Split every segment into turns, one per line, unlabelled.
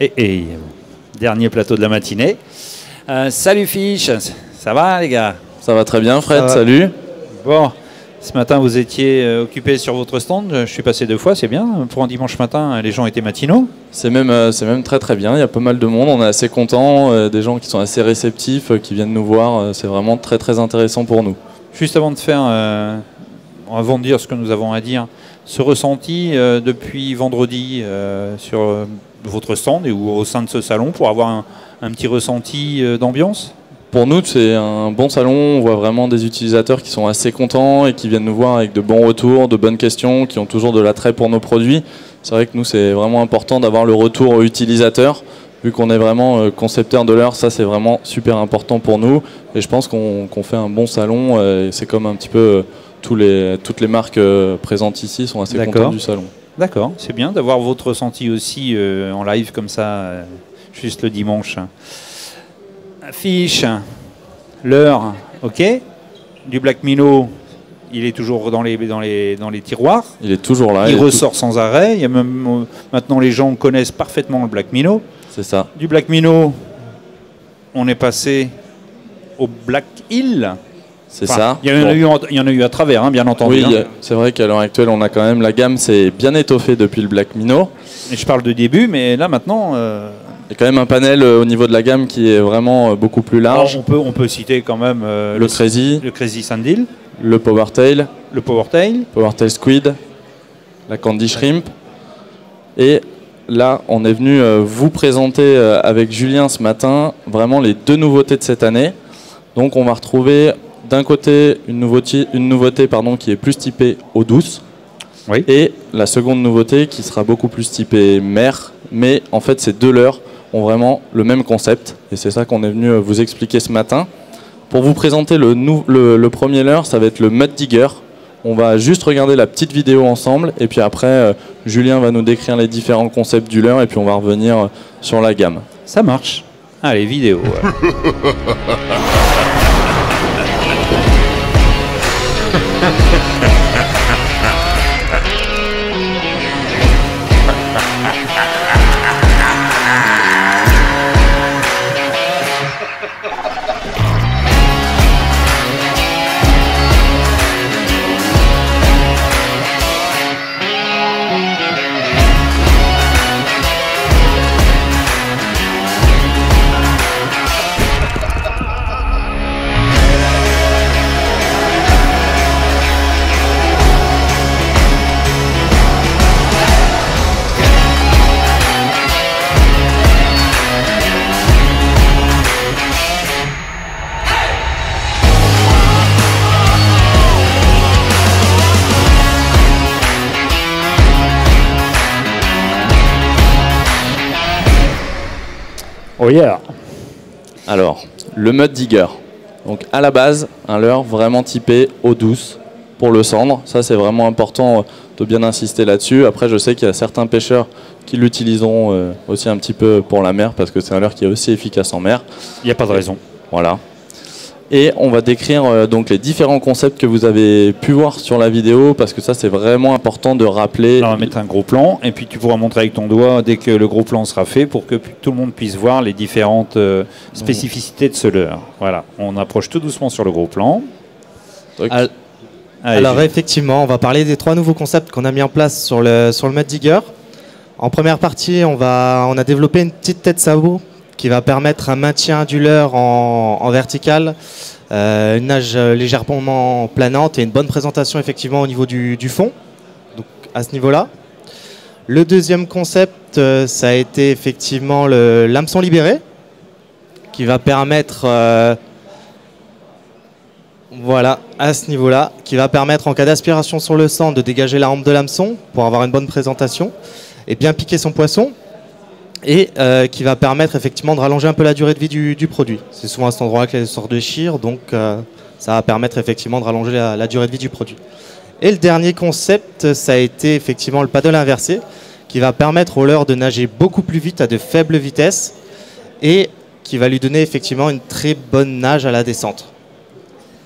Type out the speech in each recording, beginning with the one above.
Et dernier plateau de la matinée. Salut Fiche, ça va les gars?
Ça va très bien Fred, salut.
Bon, ce matin vous étiez occupé sur votre stand, je suis passé 2 fois, c'est bien. Pour un dimanche matin, les gens étaient matinaux.
C'est même très très bien, il y a pas mal de monde, on est assez contents, des gens qui sont assez réceptifs, qui viennent nous voir, c'est vraiment très très intéressant pour nous.
Juste avant de dire ce que nous avons à dire, ce ressenti depuis vendredi sur votre stand et ou au sein de ce salon pour avoir un petit ressenti d'ambiance?
Pour nous, c'est un bon salon, on voit vraiment des utilisateurs qui sont assez contents et qui viennent nous voir avec de bons retours, de bonnes questions, qui ont toujours de l'attrait pour nos produits. C'est vrai que nous, c'est vraiment important d'avoir le retour utilisateur, vu qu'on est vraiment concepteur de l'heure, ça c'est vraiment super important pour nous. Et je pense qu'on fait un bon salon, et c'est comme un petit peu toutes les marques présentes ici sont assez contentes du salon.
D'accord, c'est bien d'avoir votre ressenti aussi en live comme ça, juste le dimanche. Fiche, l'heure, ok. Du Black Minnow, il est toujours dans les tiroirs.
Il est toujours là.
Il ressort sans arrêt. Il y a même, maintenant, les gens connaissent parfaitement le Black Minnow.
C'est ça.
Du Black Minnow, on est passé au Black Hill.
C'est ça.
Il y en a eu à travers, hein, bien entendu.
Oui, c'est vrai qu'à l'heure actuelle, on a quand même la gamme s'est bien étoffée depuis le Black Minnow.
Et je parle de début, mais là maintenant...
Il y a quand même un panel au niveau de la gamme qui est vraiment beaucoup plus large.
On peut citer quand même
le
Crazy Sandil,
le Powertail, Powertail Squid, la Candy Shrimp. Et là, on est venu vous présenter avec Julien ce matin vraiment les 2 nouveautés de cette année. Donc on va retrouver d'un côté une nouveauté qui est plus typée eau douce.
Oui.
Et la seconde nouveauté qui sera beaucoup plus typée mer. Mais en fait, ces 2 leurres ont vraiment le même concept. Et c'est ça qu'on est venu vous expliquer ce matin. Pour vous présenter le premier leurre, ça va être le Mud Digger. On va juste regarder la petite vidéo ensemble. Et puis après, Julien va nous décrire les différents concepts du leurre. Et puis on va revenir sur la gamme.
Ça marche. Allez, vidéo. Oh yeah.
Alors, le Mud Digger. Donc à la base, un leurre vraiment typé eau douce pour le cendre. Ça, c'est vraiment important de bien insister là-dessus. Après, je sais qu'il y a certains pêcheurs qui l'utiliseront aussi un petit peu pour la mer parce que c'est un leurre qui est aussi efficace en mer.
Il n'y a pas de raison.
Voilà. Et on va décrire donc les différents concepts que vous avez pu voir sur la vidéo parce que ça c'est vraiment important de rappeler.
Alors, on va mettre un gros plan et puis tu pourras montrer avec ton doigt dès que le gros plan sera fait pour que tout le monde puisse voir les différentes spécificités de ce leurre. Voilà, on approche tout doucement sur le gros plan.
Alors effectivement, on va parler des 3 nouveaux concepts qu'on a mis en place sur le Mud Digger. En première partie, on a développé une petite tête sabot qui va permettre un maintien du leurre en vertical, une nage légèrement planante et une bonne présentation effectivement au niveau du fond, donc à ce niveau-là. Le deuxième concept, ça a été effectivement l'hameçon libéré, qui va permettre, voilà, à ce niveau-là, qui va permettre en cas d'aspiration sur le sang de dégager la hampe de l'hameçon pour avoir une bonne présentation et bien piquer son poisson. Et qui va permettre effectivement de rallonger un peu la durée de vie du produit. C'est souvent à cet endroit que les sorts déchirent, donc ça va permettre effectivement de rallonger la durée de vie du produit. Et le dernier concept, ça a été effectivement le paddle inversé, qui va permettre au leurre de nager beaucoup plus vite à de faibles vitesses et qui va lui donner effectivement une très bonne nage à la descente.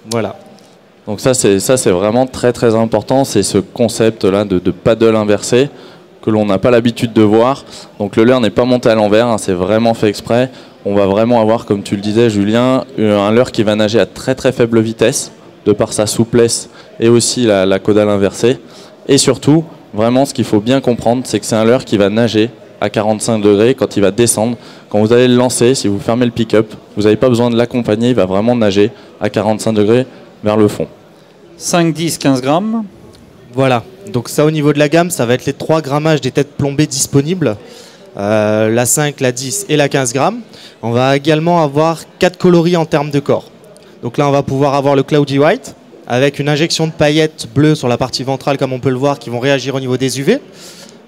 Voilà.
Donc ça c'est vraiment très très important, c'est ce concept là de paddle inversé. que l'on n'a pas l'habitude de voir. Donc le leurre n'est pas monté à l'envers, hein, c'est vraiment fait exprès. On va vraiment avoir, comme tu le disais Julien, un leurre qui va nager à très très faible vitesse, de par sa souplesse et aussi la caudale inversée. Et surtout, vraiment ce qu'il faut bien comprendre, c'est que c'est un leurre qui va nager à 45 degrés quand il va descendre. Quand vous allez le lancer, si vous fermez le pick-up, vous n'avez pas besoin de l'accompagner, il va vraiment nager à 45 degrés vers le fond.
5, 10, 15 grammes.
Voilà, donc ça au niveau de la gamme, ça va être les 3 grammages des têtes plombées disponibles. La 5, la 10 et la 15 grammes. On va également avoir 4 coloris en termes de corps. Donc là, on va pouvoir avoir le Cloudy White avec une injection de paillettes bleues sur la partie ventrale, comme on peut le voir, qui vont réagir au niveau des UV.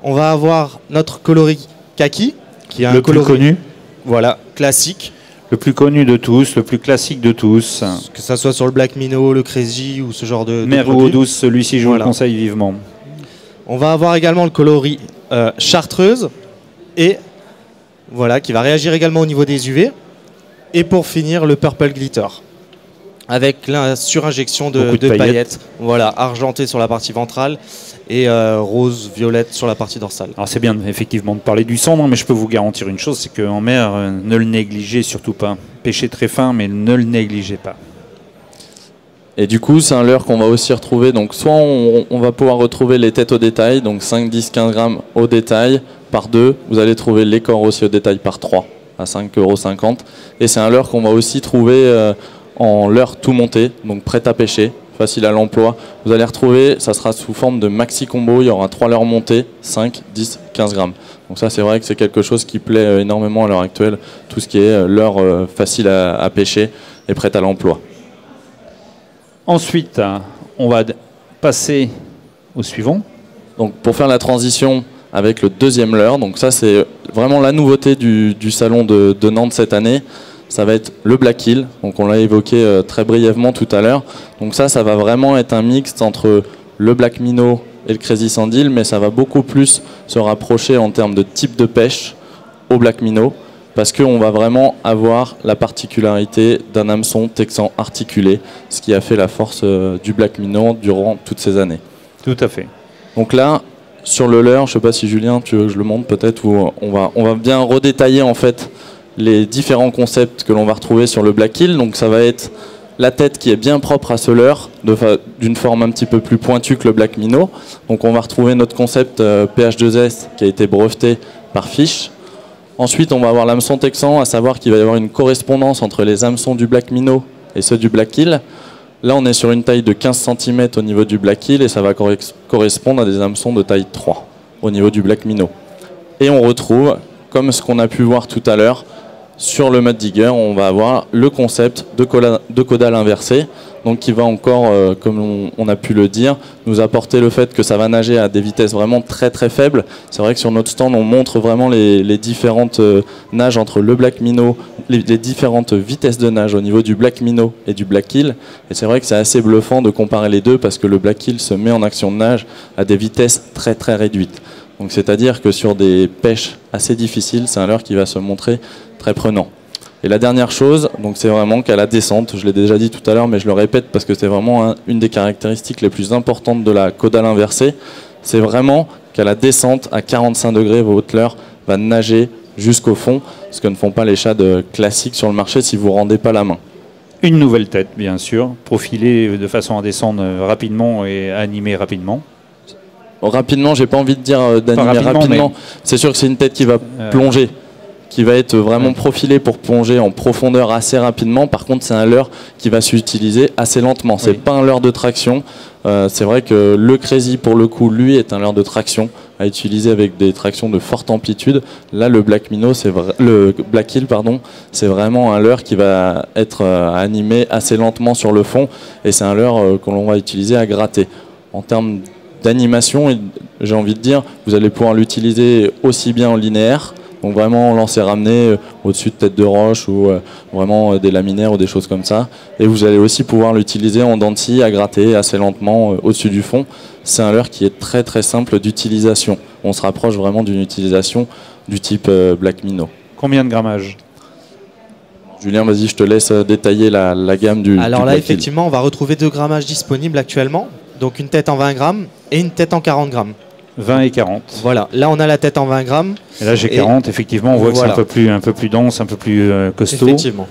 On va avoir notre coloris Kaki, qui est un coloris
plus connu.
Voilà, classique.
Le plus connu de tous, le plus classique de tous.
Que ça soit sur le Black Minnow, le Crazy ou ce genre de
Mer ou eau douce, celui-ci je vous le conseille vivement.
On va avoir également le coloris Chartreuse et voilà, qui va réagir également au niveau des UV. Et pour finir, le Purple Glitter avec la surinjection de paillettes. Voilà, argenté sur la partie ventrale et rose, violette sur la partie dorsale.
Alors c'est bien effectivement de parler du cendre, mais je peux vous garantir une chose, c'est qu'en mer, ne le négligez surtout pas. Pêchez très fin, mais ne le négligez pas.
Et du coup, c'est un leurre qu'on va aussi retrouver. Donc soit on va pouvoir retrouver les têtes au détail, donc 5, 10, 15 grammes au détail par 2. Vous allez trouver les corps aussi au détail par 3 à 5,50 €. Et c'est un leurre qu'on va aussi trouver en leurre tout monté, donc prêt à pêcher, facile à l'emploi. Vous allez retrouver, ça sera sous forme de maxi combo, il y aura 3 leurres montés, 5, 10, 15 grammes. Donc ça c'est vrai que c'est quelque chose qui plaît énormément à l'heure actuelle, tout ce qui est leurre facile à pêcher et prêt à l'emploi.
Ensuite, on va passer au suivant.
Donc pour faire la transition avec le deuxième leurre, donc ça c'est vraiment la nouveauté du salon de Nantes cette année. Ça va être le Black Hill, donc on l'a évoqué très brièvement tout à l'heure. Donc ça va vraiment être un mixte entre le Black Minnow et le Crazy Sandhill, mais ça va beaucoup plus se rapprocher en termes de type de pêche au Black Minnow, parce qu'on va vraiment avoir la particularité d'un hameçon texan articulé, ce qui a fait la force du Black Minnow durant toutes ces années.
Tout à fait.
Donc là, sur le leurre, je ne sais pas si Julien, tu veux que je le montre peut-être, où on va bien redétailler en fait les différents concepts que l'on va retrouver sur le Black Hill. Donc ça va être la tête qui est bien propre à ce leurre, d'une forme un petit peu plus pointue que le Black Minnow. Donc on va retrouver notre concept PH2S qui a été breveté par Fish. Ensuite on va avoir l'hameçon texan, à savoir qu'il va y avoir une correspondance entre les hameçons du Black Minnow et ceux du Black Hill. Là on est sur une taille de 15 cm au niveau du Black Hill et ça va correspondre à des hameçons de taille 3 au niveau du Black Minnow. Et on retrouve, comme ce qu'on a pu voir tout à l'heure, sur le Mud Digger, on va avoir le concept de caudale inversée, donc qui va encore, comme on a pu le dire, nous apporter le fait que ça va nager à des vitesses vraiment très très faibles. C'est vrai que sur notre stand, on montre vraiment les différentes nages entre le Black Minnow, les différentes vitesses de nage au niveau du Black Minnow et du Black Hill. Et c'est vrai que c'est assez bluffant de comparer les deux parce que le Black Hill se met en action de nage à des vitesses très très réduites. Donc c'est-à-dire que sur des pêches assez difficiles, c'est un leurre qui va se montrer très prenant. Et la dernière chose, donc c'est vraiment qu'à la descente, je l'ai déjà dit tout à l'heure, mais je le répète parce que c'est vraiment une des caractéristiques les plus importantes de la caudale inversée, c'est vraiment qu'à la descente, à 45 degrés, votre leurre va nager jusqu'au fond, ce que ne font pas les shad classiques sur le marché si vous ne rendez pas la main.
Une nouvelle tête, bien sûr, profilée de façon à descendre rapidement et à animer rapidement.
Rapidement, j'ai pas envie de dire d'animer rapidement. C'est sûr que c'est une tête qui va plonger, qui va être vraiment profilée pour plonger en profondeur assez rapidement. Par contre, c'est un leurre qui va s'utiliser assez lentement. C'est pas un leurre de traction. C'est vrai que le Crazy, pour le coup, lui, est un leurre de traction à utiliser avec des tractions de forte amplitude. Là, le Black Minnow, le Black Hill, pardon, c'est vraiment un leurre qui va être animé assez lentement sur le fond, et c'est un leurre que l'on va utiliser à gratter. En termes d'animation, j'ai envie de dire, vous allez pouvoir l'utiliser aussi bien en linéaire, donc vraiment lancer ramener au-dessus de tête de roche ou vraiment des laminaires ou des choses comme ça, et vous allez aussi pouvoir l'utiliser en dents de scie à gratter assez lentement au-dessus du fond. C'est un leurre qui est très très simple d'utilisation. On se rapproche vraiment d'une utilisation du type Black Minnow.
Combien de grammage ?
Julien, vas-y, je te laisse détailler la gamme du
Alors
du
là,
Black
effectivement, on va retrouver 2 grammages disponibles actuellement. Donc une tête en 20 grammes et une tête en 40 grammes.
20 et 40.
Voilà, là on a la tête en 20 grammes.
Et là j'ai 40, effectivement, on voit que
voilà.
c'est un peu plus dense, un peu plus costaud.
Effectivement.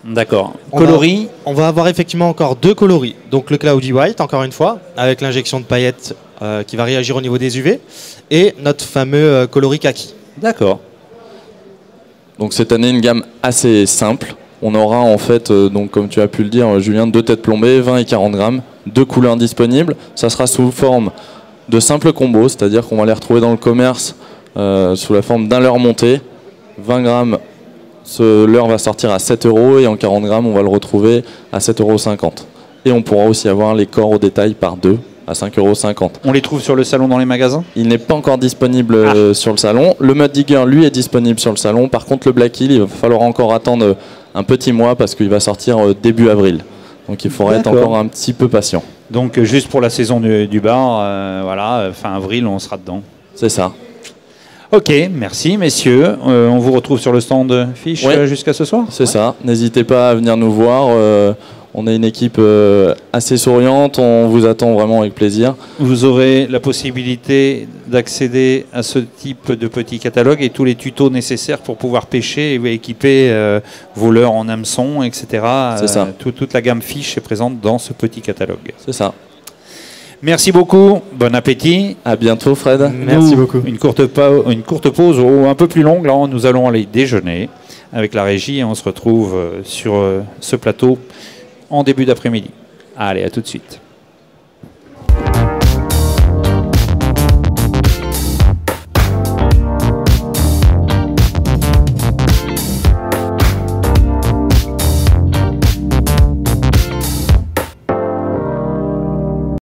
D'accord.
On
Coloris.
On va avoir effectivement encore 2 coloris. Donc le Cloudy White, encore une fois, avec l'injection de paillettes qui va réagir au niveau des UV. Et notre fameux coloris kaki.
D'accord.
Donc cette année, une gamme assez simple. On aura en fait, donc comme tu as pu le dire, Julien, 2 têtes plombées, 20 et 40 grammes, 2 couleurs disponibles. Ça sera sous forme de simples combos, c'est-à-dire qu'on va les retrouver dans le commerce sous la forme d'un leurre monté. 20 grammes, ce leurre va sortir à 7 € et en 40 grammes, on va le retrouver à 7,50 €. Et on pourra aussi avoir les corps au détail par 2 à 5,50 €.
On les trouve sur le salon dans les magasins?
Il n'est pas encore disponible sur le salon. Le Mud Digger, lui, est disponible sur le salon. Par contre, le Black Hill, il va falloir encore attendre un petit mois parce qu'il va sortir début avril. Donc il faudra être encore un petit peu patient.
Donc juste pour la saison du bar, voilà, fin avril, on sera dedans.
C'est ça.
Ok, merci messieurs. On vous retrouve sur le stand Fish jusqu'à ce soir?
C'est ça. N'hésitez pas à venir nous voir. On est une équipe assez souriante. On vous attend vraiment avec plaisir.
Vous aurez la possibilité d'accéder à ce type de petit catalogue et tous les tutos nécessaires pour pouvoir pêcher et équiper vos leurres en hameçon, etc.
C'est ça.
Toute la gamme Fish est présente dans ce petit catalogue.
C'est ça.
Merci beaucoup. Bon appétit.
À bientôt, Fred.
Merci beaucoup.
Une courte pause ou un peu plus longue. Là, nous allons aller déjeuner avec la régie et on se retrouve sur ce plateau en début d'après-midi. Allez, à tout de suite.